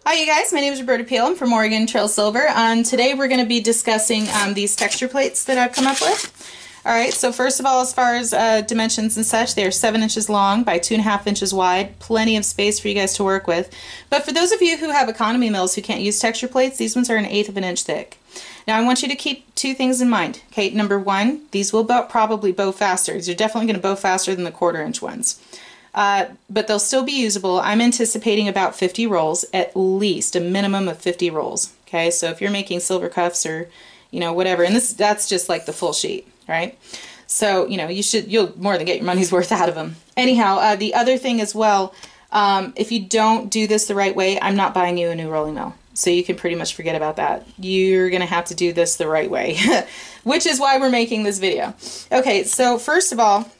Hi you guys, my name is Roberta Peel. I'm from Oregon Trail Silver. Today we're going to be discussing these texture plates that I've come up with. Alright, so first of all, as far as dimensions and such, they are 7 inches long by 2.5 inches wide. Plenty of space for you guys to work with. But for those of you who have economy mills who can't use texture plates, these ones are 1/8 of an inch thick. Now I want you to keep two things in mind. Okay, number one, these will probably bow faster. These are definitely going to bow faster than the 1/4 inch ones. But they'll still be usable. I'm anticipating about 50 rolls, at least a minimum of 50 rolls. Okay, so if you're making silver cuffs or whatever, and that's just like the full sheet, right? So you'll more than get your money's worth out of them. Anyhow, the other thing as well, if you don't do this the right way, I'm not buying you a new rolling mill. So you can pretty much forget about that. You're gonna have to do this the right way, which is why we're making this video. Okay, so first of all,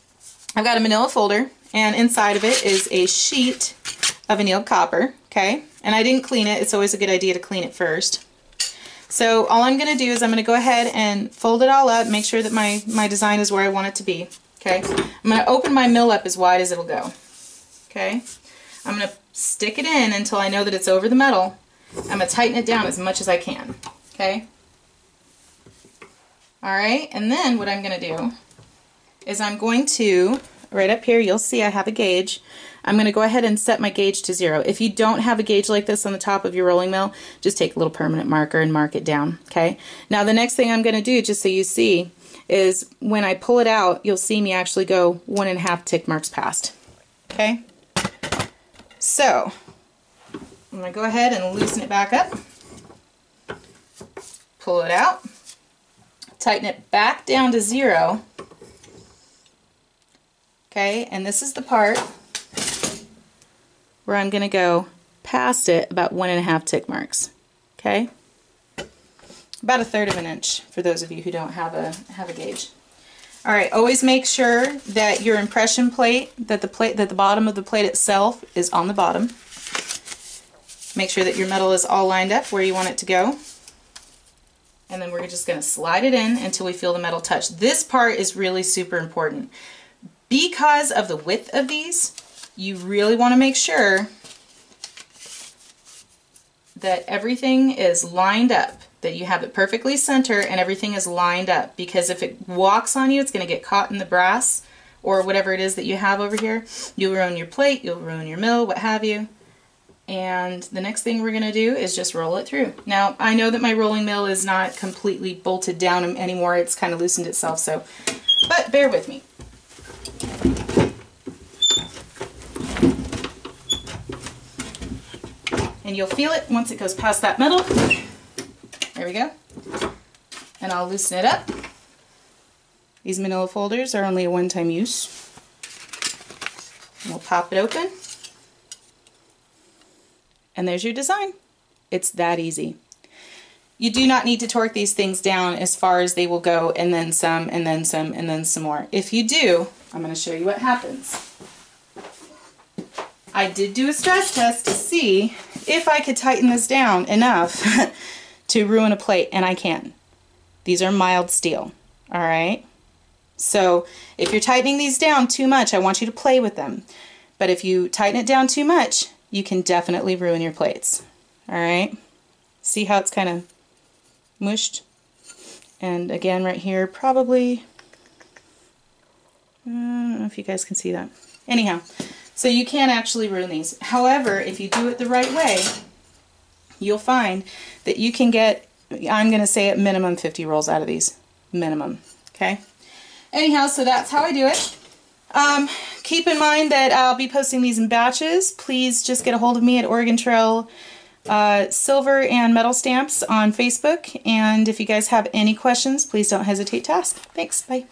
I've got a manila folder, and inside of it is a sheet of annealed copper, okay? And I didn't clean it. It's always a good idea to clean it first. So all I'm going to do is I'm going to go ahead and fold it all up, make sure that my design is where I want it to be, okay? I'm going to open my mill up as wide as it'll go, okay? I'm going to stick it in until I know that it's over the metal. I'm going to tighten it down as much as I can, okay? Alright, and then what I'm going to do is I'm going to, right up here, you'll see I have a gauge. I'm going to go ahead and set my gauge to 0. If you don't have a gauge like this on the top of your rolling mill, just take a little permanent marker and mark it down, okay? Now the next thing I'm going to do, just so you see, is when I pull it out, you'll see me actually go 1.5 tick marks past, okay? So, I'm going to go ahead and loosen it back up, pull it out, tighten it back down to 0, okay, and this is the part where I'm going to go past it about 1.5 tick marks, okay? About 1/3 of an inch for those of you who don't have a gauge. All right, always make sure that your impression plate, that the bottom of the plate itself is on the bottom. Make sure that your metal is all lined up where you want it to go. And then we're just going to slide it in until we feel the metal touch. This part is really super important. Because of the width of these, you really want to make sure that everything is lined up, that you have it perfectly centered and everything is lined up, because if it walks on you, it's going to get caught in the brass or whatever it is that you have over here. You'll ruin your plate, you'll ruin your mill, what have you. And the next thing we're going to do is just roll it through. Now, I know that my rolling mill is not completely bolted down anymore. It's kind of loosened itself, so, but bear with me. And you'll feel it once it goes past that metal. There we go. And I'll loosen it up. These manila folders are only a one-time use. And we'll pop it open. And there's your design. It's that easy. You do not need to torque these things down as far as they will go, and then some, and then some, and then some more. If you do, I'm going to show you what happens. I did do a stress test to see if I could tighten this down enough to ruin a plate, and I can. These are mild steel, alright? So if you're tightening these down too much, I want you to play with them. But if you tighten it down too much, you can definitely ruin your plates, alright? See how it's kind of mushed? And again right here, probably, I don't know if you guys can see that. Anyhow, so you can actually ruin these. However, if you do it the right way, you'll find that you can get, I'm going to say at minimum 50 rolls out of these. Minimum. Okay? Anyhow, so that's how I do it. Keep in mind that I'll be posting these in batches. Please just get a hold of me at Oregon Trail Silver and Metal Stamps on Facebook. And if you guys have any questions, please don't hesitate to ask. Thanks. Bye.